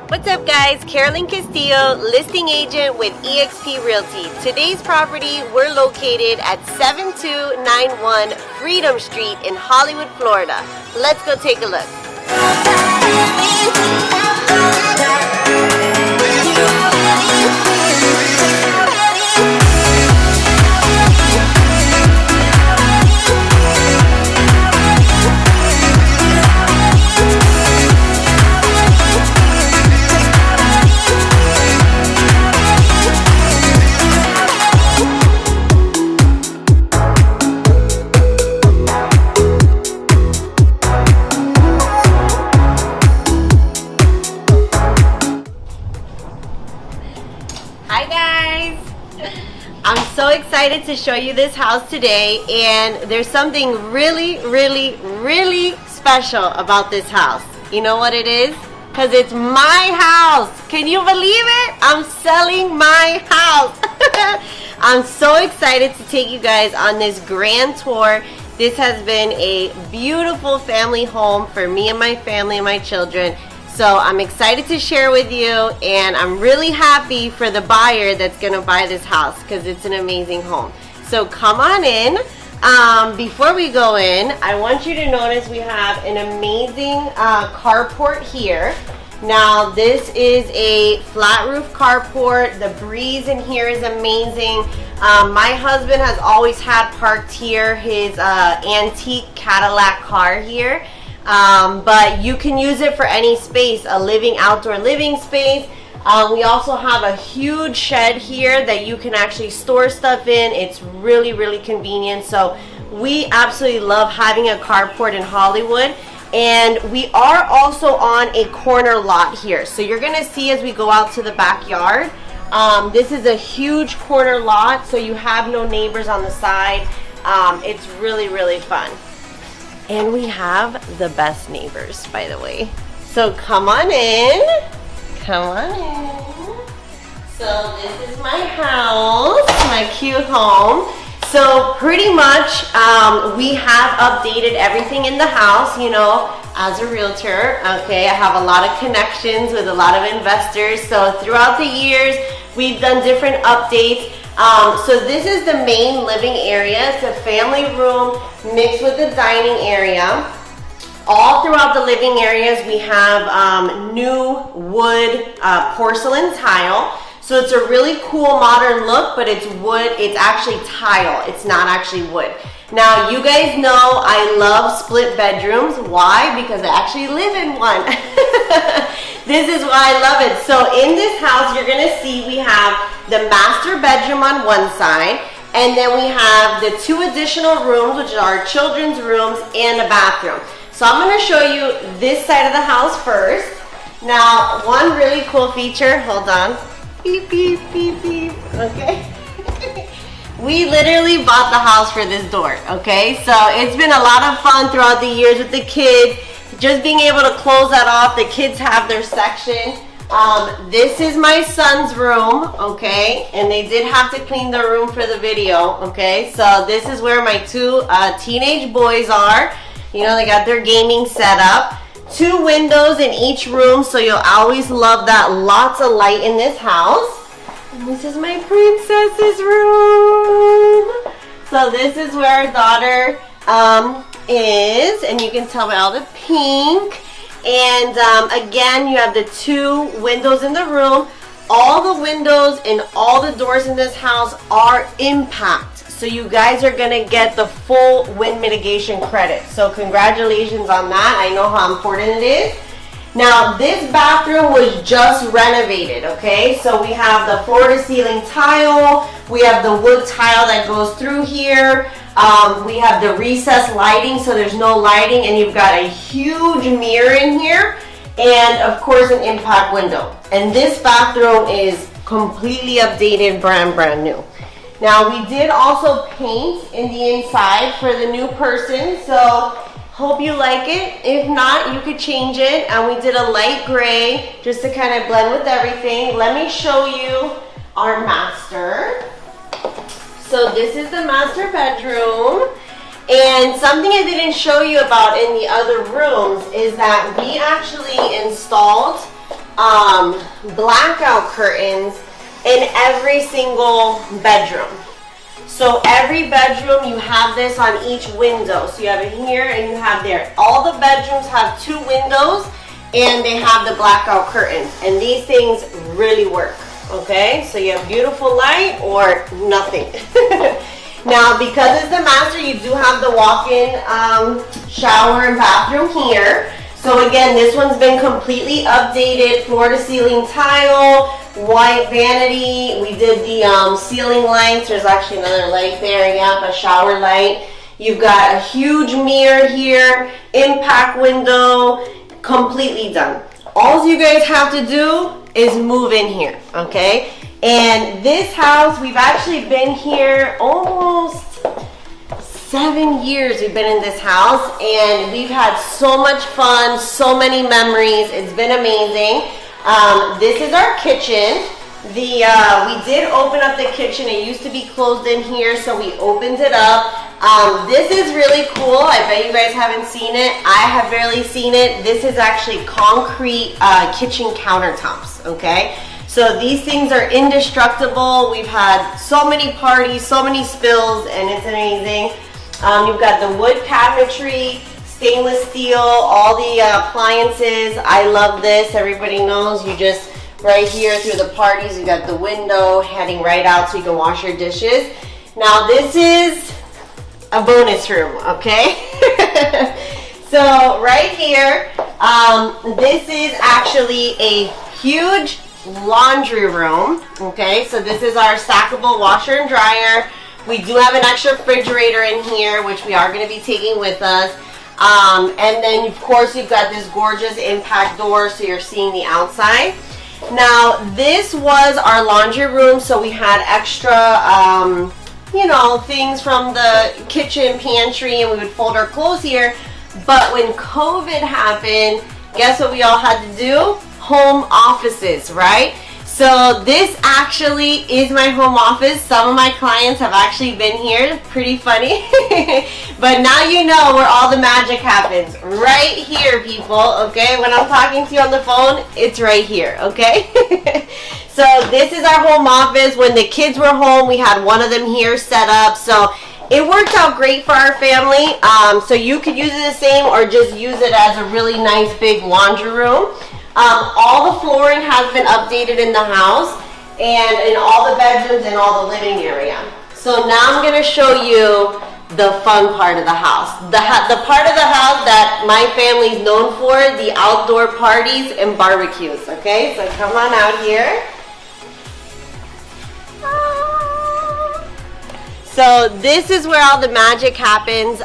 What's up guys, Carolynn Castillo, listing agent with eXp Realty. Today's property, we're located at 7291 Freedom Street in Hollywood, Florida. Let's go take a look. Hi guys! I'm so excited to show you this house today, and there's something really special about this house. You know what it is? Because it's my house. Can you believe it? I'm selling my house. I'm so excited to take you guys on this grand tour. This has been a beautiful family home for me and my family and my children. So I'm excited to share with you, and I'm really happy for the buyer that's going to buy this house because it's an amazing home. So come on in. Before we go in, I want you to notice we have an amazing carport here. Now this is a flat roof carport. The breeze in here is amazing. My husband has always had parked here his antique Cadillac car here. But you can use it for any space, a outdoor living space. We also have a huge shed here that you can actually store stuff in. It's really convenient. So we absolutely love having a carport in Hollywood. And we are also on a corner lot here. So you're going to see as we go out to the backyard. This is a huge corner lot, so you have no neighbors on the side. It's really fun. And we have the best neighbors, by the way. So come on in. Come on in. So this is my house, my cute home. So pretty much we have updated everything in the house, you know, as a realtor. Okay, I have a lot of connections with a lot of investors. So throughout the years, we've done different updates. So this is the main living area. It's a family room mixed with the dining area. All throughout the living areas we have new wood porcelain tile. So it's a really cool modern look, but it's wood. It's actually tile. It's not actually wood. Now you guys know I love split bedrooms. Why? Because I actually live in one. This is why I love it. So in this house, you're gonna see we have the master bedroom on one side, and then we have the 2 additional rooms, which are our children's rooms and a bathroom. So I'm gonna show you this side of the house first. Now, one really cool feature, hold on. Beep, beep, beep, beep, okay? We literally bought the house for this door, okay? So it's been a lot of fun throughout the years with the kids. Just being able to close that off. The kids have their section. This is my son's room, okay? And they did have to clean their room for the video, okay? So this is where my 2 teenage boys are. You know, they got their gaming set up. 2 windows in each room, so you'll always love that. Lots of light in this house. And this is my princess's room. So this is where our daughter is, and you can tell by all the pink. And again, you have the 2 windows in the room. All the windows and all the doors in this house are impact. So you guys are gonna get the full wind mitigation credit. So congratulations on that. I know how important it is. Now this bathroom was just renovated, okay? So we have the floor to ceiling tile. We have the wood tile that goes through here. We have the recessed lighting, so there's no lighting, and you've got a huge mirror in here, and of course an impact window. And this bathroom is completely updated, brand new. Now we did also paint in the inside for the new person, so hope you like it. If not, you could change it. And we did a light gray just to kind of blend with everything. Let me show you our master. So this is the master bedroom. And something I didn't show you about in the other rooms is that we actually installed blackout curtains in every single bedroom. So every bedroom you have this on each window. So you have it here and you have there. All the bedrooms have 2 windows and they have the blackout curtains. And these things really work, okay? So you have beautiful light or nothing. Now, because it's the master, you do have the walk-in shower and bathroom here. So again, this one's been completely updated, floor to ceiling tile, white vanity. We did the ceiling lights. There's actually another light there, yeah, a shower light. You've got a huge mirror here, impact window, completely done. All you guys have to do is move in here, okay? And this house, we've actually been here almost 7 years we've been in this house, and we've had so much fun, so many memories. It's been amazing. This is our kitchen. We did open up the kitchen. It used to be closed in here, so we opened it up. This is really cool. I bet you guys haven't seen it. I have barely seen it. This is actually concrete kitchen countertops, okay? So these things are indestructible. We've had so many parties, so many spills, and it's amazing. You've got the wood cabinetry, stainless steel, all the appliances. I love this. Everybody knows you just, right here through the parties, you got the window heading right out so you can wash your dishes. Now this is a bonus room, okay? So right here, this is actually a huge laundry room, okay? So this is our stackable washer and dryer. We do have an extra refrigerator in here, which we are going to be taking with us. And then, of course, you've got this gorgeous impact door, so you're seeing the outside. Now, this was our laundry room, so we had extra, you know, things from the kitchen pantry, and we would fold our clothes here. But when COVID happened, guess what we all had to do? Home offices, right? So this actually is my home office. Some of my clients have actually been here. Pretty funny. But now you know where all the magic happens. Right here, people, okay? When I'm talking to you on the phone, it's right here, okay? So this is our home office. When the kids were home, we had one of them here set up. So it worked out great for our family. So you could use it the same or just use it as a really nice big laundry room. All the flooring has been updated in the house and in all the bedrooms and all the living area. So now I'm going to show you the fun part of the house. The part of the house that my family is known for, the outdoor parties and barbecues. Okay, so come on out here. So this is where all the magic happens.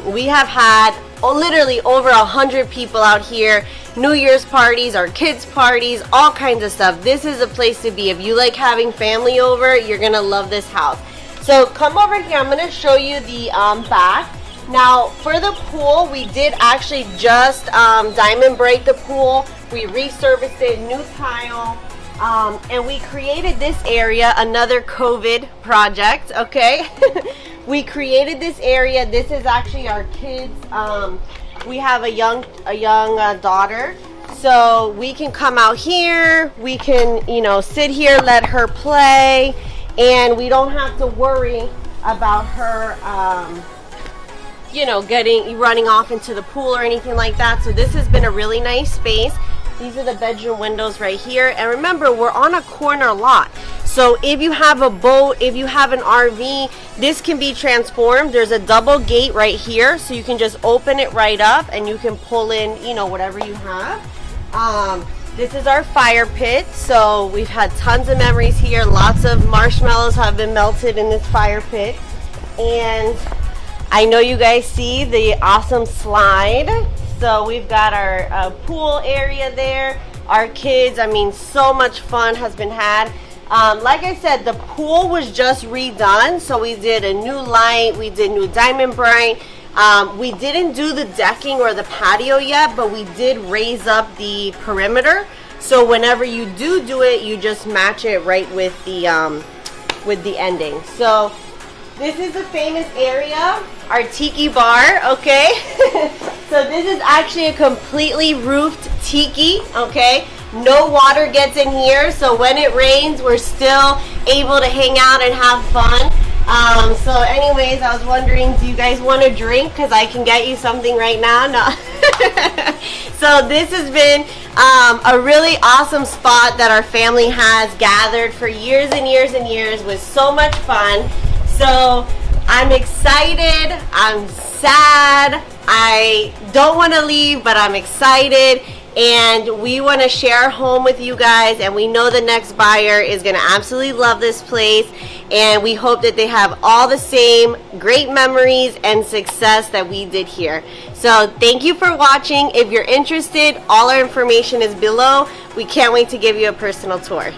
We have had literally over 100 people out here. New Year's parties, our kids' parties, all kinds of stuff. This is a place to be. If you like having family over, you're gonna love this house. So come over here. I'm gonna show you the back. Now for the pool, we did actually just diamond break the pool. We resurfaced it, new tile, and we created this area, another COVID project, okay? We created this area. This is actually our kids. We have a young daughter, so we can come out here. We can, you know, sit here, let her play, and we don't have to worry about her, you know, running off into the pool or anything like that. So this has been a really nice space. These are the bedroom windows right here. And remember, we're on a corner lot. So if you have a boat, if you have an RV, this can be transformed. There's a double gate right here. So you can just open it right up and you can pull in, you know, whatever you have. This is our fire pit. So we've had tons of memories here. Lots of marshmallows have been melted in this fire pit. And I know you guys see the awesome slide. So we've got our pool area there, our kids. I mean, so much fun has been had. Like I said, the pool was just redone. So we did a new light, we did new diamond bright. We didn't do the decking or the patio yet, but we did raise up the perimeter. So whenever you do it, you just match it right with the ending. So this is the famous area, our tiki bar, okay? So this is actually a completely roofed tiki, okay? No water gets in here, so when it rains, we're still able to hang out and have fun. So anyways, I was wondering, do you guys want a drink? Because I can get you something right now. No. So this has been a really awesome spot that our family has gathered for years and years and years. It was so much fun. So I'm excited, I'm sad, I don't want to leave, but I'm excited. And we want to share our home with you guys, and we know the next buyer is going to absolutely love this place, and we hope that they have all the same great memories and success that we did here. So thank you for watching. If you're interested, all our information is below. We can't wait to give you a personal tour.